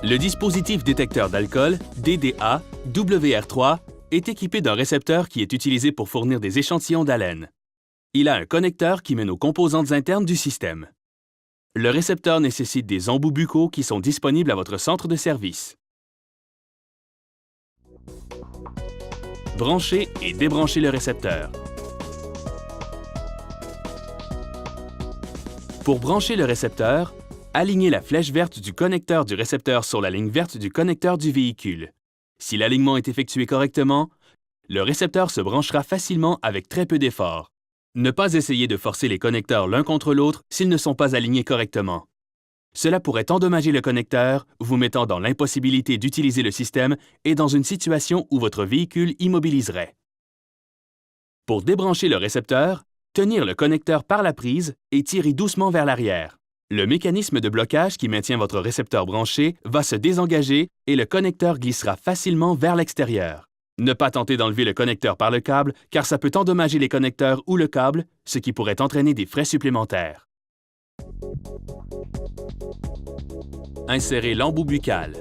Le dispositif détecteur d'alcool, DDA, WR3, est équipé d'un récepteur qui est utilisé pour fournir des échantillons d'haleine. Il a un connecteur qui mène aux composantes internes du système. Le récepteur nécessite des embouts buccaux qui sont disponibles à votre centre de service. Branchez et débranchez le récepteur. Pour brancher le récepteur, alignez la flèche verte du connecteur du récepteur sur la ligne verte du connecteur du véhicule. Si l'alignement est effectué correctement, le récepteur se branchera facilement avec très peu d'effort. Ne pas essayer de forcer les connecteurs l'un contre l'autre s'ils ne sont pas alignés correctement. Cela pourrait endommager le connecteur, vous mettant dans l'impossibilité d'utiliser le système et dans une situation où votre véhicule immobiliserait. Pour débrancher le récepteur, tenir le connecteur par la prise et tirer doucement vers l'arrière. Le mécanisme de blocage qui maintient votre récepteur branché va se désengager et le connecteur glissera facilement vers l'extérieur. Ne pas tenter d'enlever le connecteur par le câble car ça peut endommager les connecteurs ou le câble, ce qui pourrait entraîner des frais supplémentaires. Insérez l'embout buccal.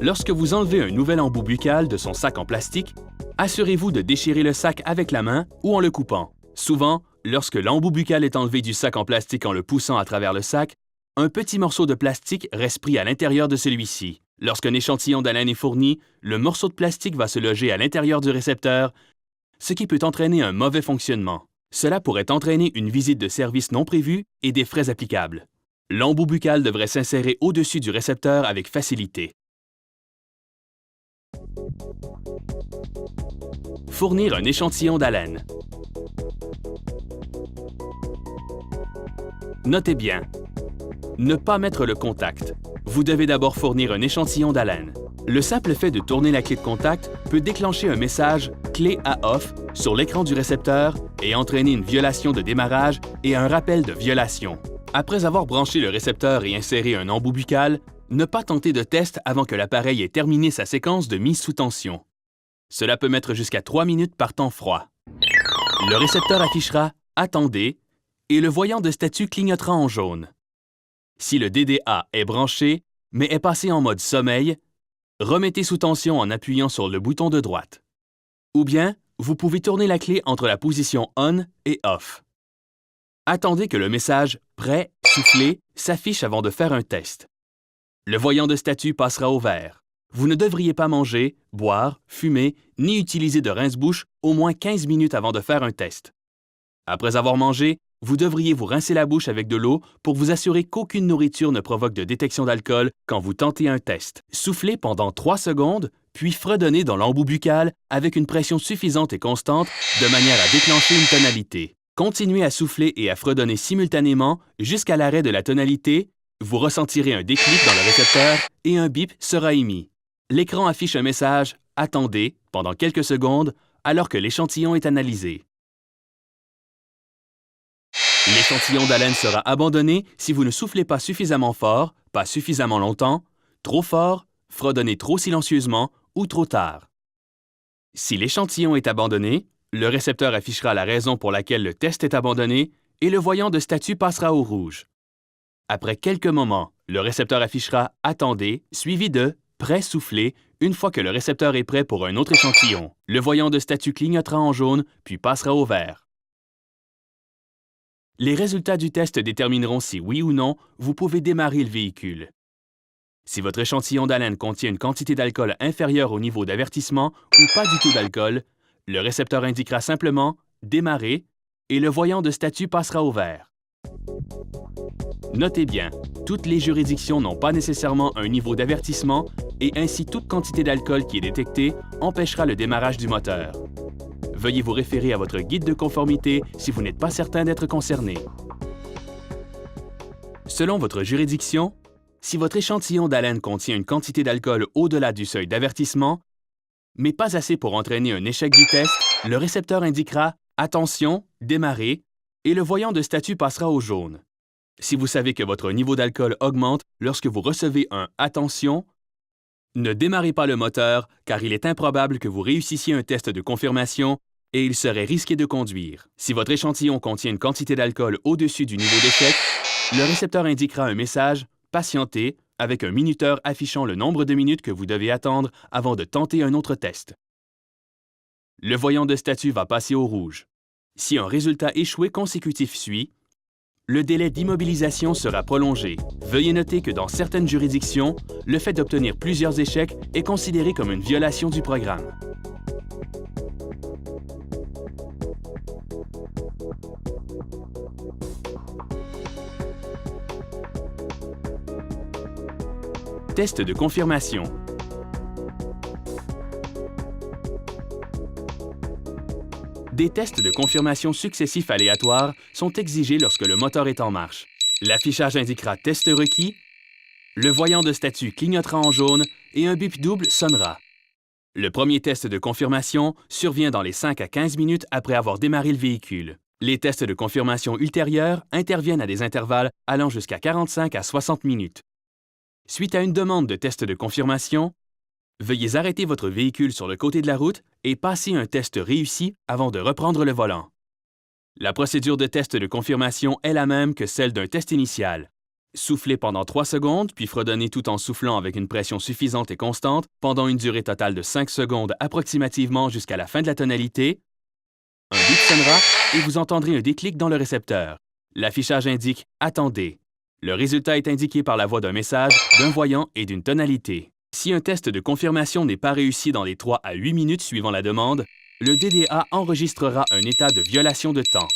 Lorsque vous enlevez un nouvel embout buccal de son sac en plastique, assurez-vous de déchirer le sac avec la main ou en le coupant. Souvent, lorsque l'embout buccal est enlevé du sac en plastique en le poussant à travers le sac, un petit morceau de plastique reste pris à l'intérieur de celui-ci. Lorsqu'un échantillon d'haleine est fourni, le morceau de plastique va se loger à l'intérieur du récepteur, ce qui peut entraîner un mauvais fonctionnement. Cela pourrait entraîner une visite de service non prévue et des frais applicables. L'embout buccal devrait s'insérer au-dessus du récepteur avec facilité. Fournir un échantillon d'haleine. Notez bien, ne pas mettre le contact. Vous devez d'abord fournir un échantillon d'haleine. Le simple fait de tourner la clé de contact peut déclencher un message « Clé à off » sur l'écran du récepteur et entraîner une violation de démarrage et un rappel de violation. Après avoir branché le récepteur et inséré un embout buccal, ne pas tenter de test avant que l'appareil ait terminé sa séquence de mise sous tension. Cela peut mettre jusqu'à 3 minutes par temps froid. Le récepteur affichera « Attendez » et le voyant de statut clignotera en jaune. Si le DDA est branché, mais est passé en mode sommeil, remettez sous tension en appuyant sur le bouton de droite. Ou bien, vous pouvez tourner la clé entre la position On et Off. Attendez que le message « Prêt, soufflez » s'affiche avant de faire un test. Le voyant de statut passera au vert. Vous ne devriez pas manger, boire, fumer, ni utiliser de rince-bouche au moins 15 minutes avant de faire un test. Après avoir mangé, vous devriez vous rincer la bouche avec de l'eau pour vous assurer qu'aucune nourriture ne provoque de détection d'alcool quand vous tentez un test. Soufflez pendant 3 secondes, puis fredonnez dans l'embout buccal avec une pression suffisante et constante de manière à déclencher une tonalité. Continuez à souffler et à fredonner simultanément jusqu'à l'arrêt de la tonalité. Vous ressentirez un déclic dans le récepteur et un bip sera émis. L'écran affiche un message « Attendez » pendant quelques secondes alors que l'échantillon est analysé. L'échantillon d'haleine sera abandonné si vous ne soufflez pas suffisamment fort, pas suffisamment longtemps, trop fort, fredonnez trop silencieusement ou trop tard. Si l'échantillon est abandonné, le récepteur affichera la raison pour laquelle le test est abandonné et le voyant de statut passera au rouge. Après quelques moments, le récepteur affichera « Attendez » suivi de « Prêt soufflé » une fois que le récepteur est prêt pour un autre échantillon. Le voyant de statut clignotera en jaune puis passera au vert. Les résultats du test détermineront si oui ou non vous pouvez démarrer le véhicule. Si votre échantillon d'haleine contient une quantité d'alcool inférieure au niveau d'avertissement ou pas du tout d'alcool, le récepteur indiquera simplement « Démarrer » et le voyant de statut passera au vert. Notez bien, toutes les juridictions n'ont pas nécessairement un niveau d'avertissement et ainsi toute quantité d'alcool qui est détectée empêchera le démarrage du moteur. Veuillez vous référer à votre guide de conformité si vous n'êtes pas certain d'être concerné. Selon votre juridiction, si votre échantillon d'haleine contient une quantité d'alcool au-delà du seuil d'avertissement, mais pas assez pour entraîner un échec du test, le récepteur indiquera « Attention, démarrer » et le voyant de statut passera au jaune. Si vous savez que votre niveau d'alcool augmente lorsque vous recevez un « Attention », ne démarrez pas le moteur car il est improbable que vous réussissiez un test de confirmation et il serait risqué de conduire. Si votre échantillon contient une quantité d'alcool au-dessus du niveau d'échec, le récepteur indiquera un message « Patientez » avec un minuteur affichant le nombre de minutes que vous devez attendre avant de tenter un autre test. Le voyant de statut va passer au rouge. Si un résultat échoué consécutif suit, le délai d'immobilisation sera prolongé. Veuillez noter que dans certaines juridictions, le fait d'obtenir plusieurs échecs est considéré comme une violation du programme. Test de confirmation. Des tests de confirmation successifs aléatoires sont exigés lorsque le moteur est en marche. L'affichage indiquera « Test requis », le voyant de statut clignotera en jaune et un bip double sonnera. Le premier test de confirmation survient dans les 5 à 15 minutes après avoir démarré le véhicule. Les tests de confirmation ultérieurs interviennent à des intervalles allant jusqu'à 45 à 60 minutes. Suite à une demande de test de confirmation, veuillez arrêter votre véhicule sur le côté de la route et passer un test réussi avant de reprendre le volant. La procédure de test de confirmation est la même que celle d'un test initial. Soufflez pendant 3 secondes, puis fredonnez tout en soufflant avec une pression suffisante et constante pendant une durée totale de 5 secondes approximativement jusqu'à la fin de la tonalité. Un bip sonnera et vous entendrez un déclic dans le récepteur. L'affichage indique « Attendez ». Le résultat est indiqué par la voix d'un message, d'un voyant et d'une tonalité. Si un test de confirmation n'est pas réussi dans les 3 à 8 minutes suivant la demande, le DDA enregistrera un état de violation de temps.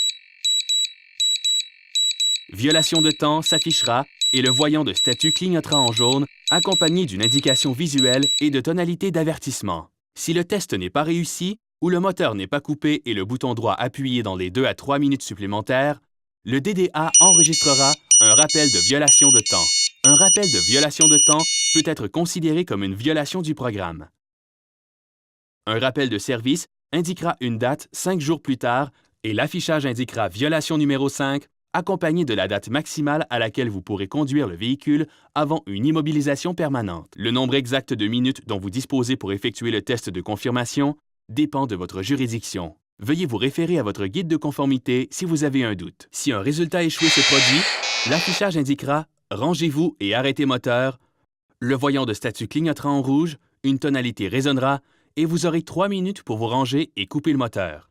Violation de temps s'affichera et le voyant de statut clignotera en jaune, accompagné d'une indication visuelle et de tonalité d'avertissement. Si le test n'est pas réussi ou le moteur n'est pas coupé et le bouton droit appuyé dans les 2 à 3 minutes supplémentaires, le DDA enregistrera un rappel de violation de temps. Un rappel de violation de temps peut être considéré comme une violation du programme. Un rappel de service indiquera une date 5 jours plus tard et l'affichage indiquera violation numéro 5, accompagné de la date maximale à laquelle vous pourrez conduire le véhicule avant une immobilisation permanente. Le nombre exact de minutes dont vous disposez pour effectuer le test de confirmation dépend de votre juridiction. Veuillez vous référer à votre guide de conformité si vous avez un doute. Si un résultat échoué se produit, l'affichage indiquera « Rangez-vous et arrêtez moteur », le voyant de statut clignotera en rouge, une tonalité résonnera et vous aurez 3 minutes pour vous ranger et couper le moteur.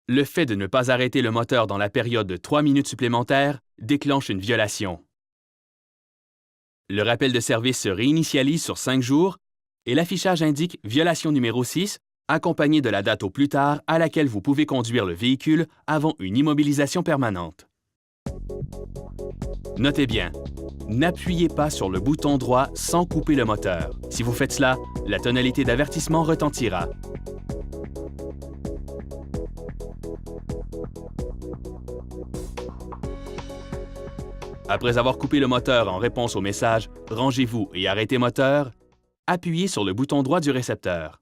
Le fait de ne pas arrêter le moteur dans la période de 3 minutes supplémentaires déclenche une violation. Le rappel de service se réinitialise sur 5 jours et l'affichage indique « Violation numéro 6 », accompagné de la date au plus tard à laquelle vous pouvez conduire le véhicule avant une immobilisation permanente. Notez bien, n'appuyez pas sur le bouton droit sans couper le moteur. Si vous faites cela, la tonalité d'avertissement retentira. Après avoir coupé le moteur en réponse au message « Rangez-vous et arrêtez moteur », appuyez sur le bouton droit du récepteur.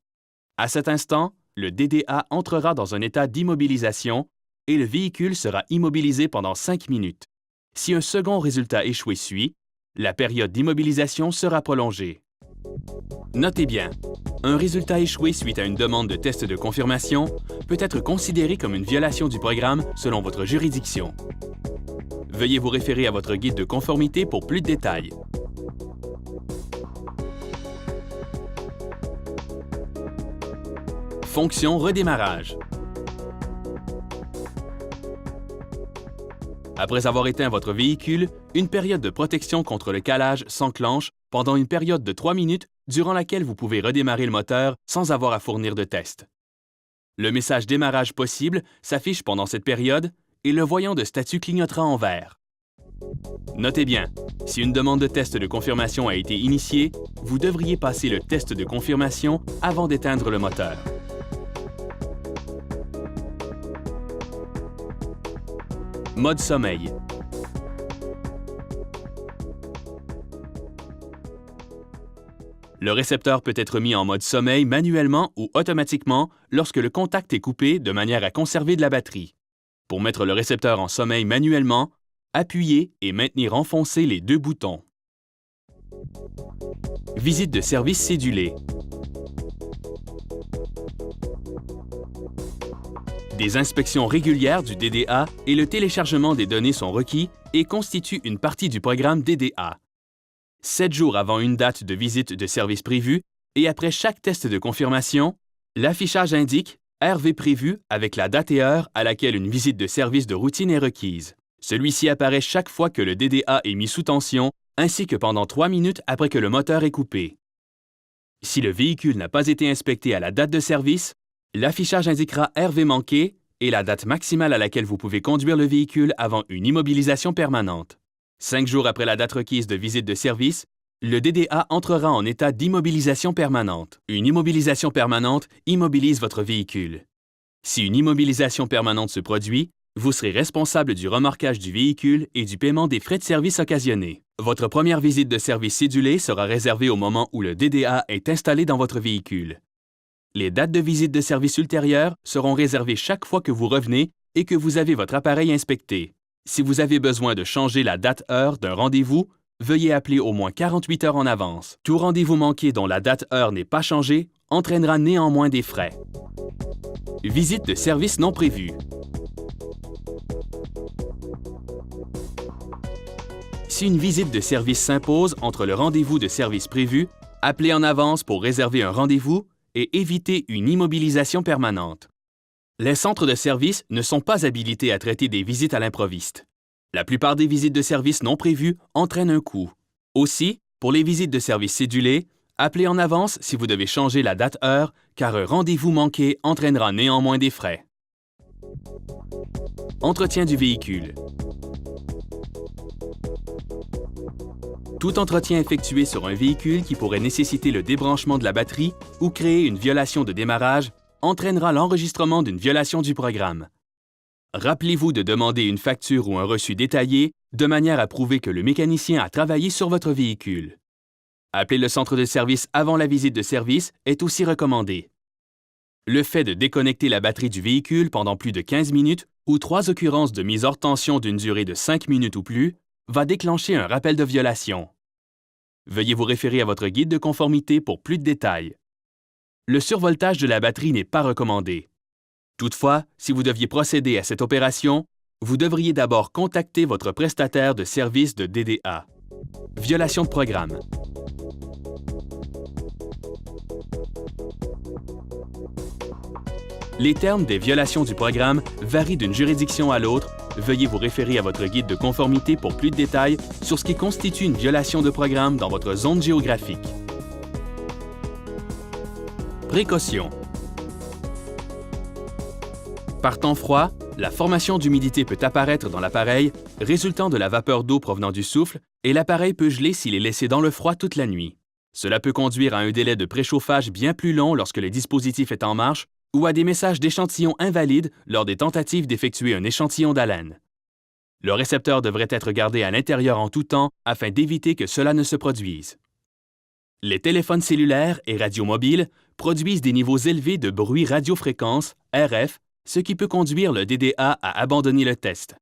À cet instant, le DDA entrera dans un état d'immobilisation et le véhicule sera immobilisé pendant 5 minutes. Si un second résultat échoué suit, la période d'immobilisation sera prolongée. Notez bien, un résultat échoué suite à une demande de test de confirmation peut être considéré comme une violation du programme selon votre juridiction. Veuillez vous référer à votre guide de conformité pour plus de détails. Fonction redémarrage. Après avoir éteint votre véhicule, une période de protection contre le calage s'enclenche pendant une période de 3 minutes durant laquelle vous pouvez redémarrer le moteur sans avoir à fournir de test. Le message « Démarrage possible » s'affiche pendant cette période et le voyant de statut clignotera en vert. Notez bien, si une demande de test de confirmation a été initiée, vous devriez passer le test de confirmation avant d'éteindre le moteur. Mode sommeil. Le récepteur peut être mis en mode sommeil manuellement ou automatiquement lorsque le contact est coupé de manière à conserver de la batterie. Pour mettre le récepteur en sommeil manuellement, appuyez et maintenir enfoncés les 2 boutons. Visite de service cédulée. Des inspections régulières du DDA et le téléchargement des données sont requis et constituent une partie du programme DDA. 7 jours avant une date de visite de service prévue et après chaque test de confirmation, l'affichage indique RV prévu avec la date et heure à laquelle une visite de service de routine est requise. Celui-ci apparaît chaque fois que le DDA est mis sous tension ainsi que pendant 3 minutes après que le moteur est coupé. Si le véhicule n'a pas été inspecté à la date de service, l'affichage indiquera RV manqué et la date maximale à laquelle vous pouvez conduire le véhicule avant une immobilisation permanente. 5 jours après la date requise de visite de service, le DDA entrera en état d'immobilisation permanente. Une immobilisation permanente immobilise votre véhicule. Si une immobilisation permanente se produit, vous serez responsable du remorquage du véhicule et du paiement des frais de service occasionnés. Votre première visite de service cédulée sera réservée au moment où le DDA est installé dans votre véhicule. Les dates de visite de service ultérieures seront réservées chaque fois que vous revenez et que vous avez votre appareil inspecté. Si vous avez besoin de changer la date-heure d'un rendez-vous, veuillez appeler au moins 48 heures en avance. Tout rendez-vous manqué dont la date-heure n'est pas changée entraînera néanmoins des frais. Visite de service non prévue. Si une visite de service s'impose entre le rendez-vous de service prévu, appelez en avance pour réserver un rendez-vous et éviter une immobilisation permanente. Les centres de service ne sont pas habilités à traiter des visites à l'improviste. La plupart des visites de service non prévues entraînent un coût. Aussi, pour les visites de service cédulées, appelez en avance si vous devez changer la date-heure, car un rendez-vous manqué entraînera néanmoins des frais. Entretien du véhicule. Tout entretien effectué sur un véhicule qui pourrait nécessiter le débranchement de la batterie ou créer une violation de démarrage entraînera l'enregistrement d'une violation du programme. Rappelez-vous de demander une facture ou un reçu détaillé de manière à prouver que le mécanicien a travaillé sur votre véhicule. Appeler le centre de service avant la visite de service est aussi recommandé. Le fait de déconnecter la batterie du véhicule pendant plus de 15 minutes ou 3 occurrences de mise hors tension d'une durée de 5 minutes ou plus va déclencher un rappel de violation. Veuillez vous référer à votre guide de conformité pour plus de détails. Le survoltage de la batterie n'est pas recommandé. Toutefois, si vous deviez procéder à cette opération, vous devriez d'abord contacter votre prestataire de service de DDA. Violation de programme. Les termes des violations du programme varient d'une juridiction à l'autre. Veuillez vous référer à votre guide de conformité pour plus de détails sur ce qui constitue une violation de programme dans votre zone géographique. Précautions. Par temps froid, la formation d'humidité peut apparaître dans l'appareil, résultant de la vapeur d'eau provenant du souffle, et l'appareil peut geler s'il est laissé dans le froid toute la nuit. Cela peut conduire à un délai de préchauffage bien plus long lorsque le dispositif est en marche ou à des messages d'échantillons invalides lors des tentatives d'effectuer un échantillon d'haleine. Le récepteur devrait être gardé à l'intérieur en tout temps afin d'éviter que cela ne se produise. Les téléphones cellulaires et radios mobiles produisent des niveaux élevés de bruit radiofréquence, RF, ce qui peut conduire le DDA à abandonner le test.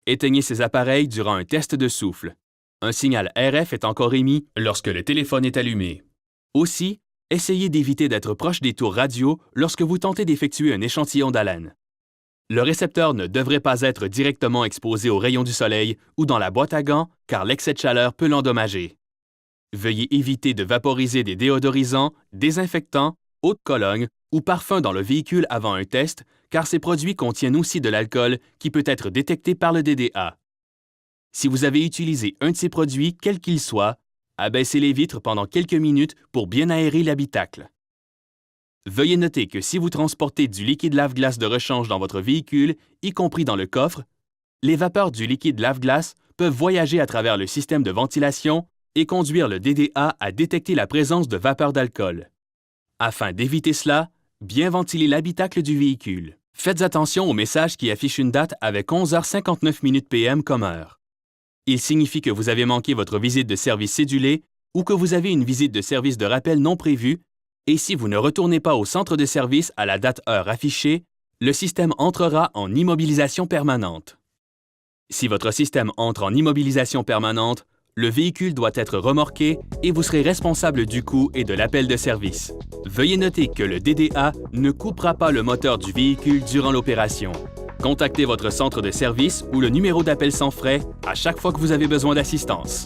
Éteignez ces appareils durant un test de souffle. Un signal RF est encore émis lorsque le téléphone est allumé. Aussi, essayez d'éviter d'être proche des tours radio lorsque vous tentez d'effectuer un échantillon d'haleine. Le récepteur ne devrait pas être directement exposé aux rayons du soleil ou dans la boîte à gants car l'excès de chaleur peut l'endommager. Veuillez éviter de vaporiser des déodorisants, désinfectants, eau de Cologne ou parfums dans le véhicule avant un test car ces produits contiennent aussi de l'alcool qui peut être détecté par le DDA. Si vous avez utilisé un de ces produits, quel qu'il soit, abaissez les vitres pendant quelques minutes pour bien aérer l'habitacle. Veuillez noter que si vous transportez du liquide lave-glace de rechange dans votre véhicule, y compris dans le coffre, les vapeurs du liquide lave-glace peuvent voyager à travers le système de ventilation et conduire le DDA à détecter la présence de vapeur d'alcool. Afin d'éviter cela, bien ventiler l'habitacle du véhicule. Faites attention au message qui affiche une date avec 11h59 PM comme heure. Il signifie que vous avez manqué votre visite de service cédulée ou que vous avez une visite de service de rappel non prévue, et si vous ne retournez pas au centre de service à la date-heure affichée, le système entrera en immobilisation permanente. Si votre système entre en immobilisation permanente, le véhicule doit être remorqué et vous serez responsable du coût et de l'appel de service. Veuillez noter que le DDA ne coupera pas le moteur du véhicule durant l'opération. Contactez votre centre de service ou le numéro d'appel sans frais à chaque fois que vous avez besoin d'assistance.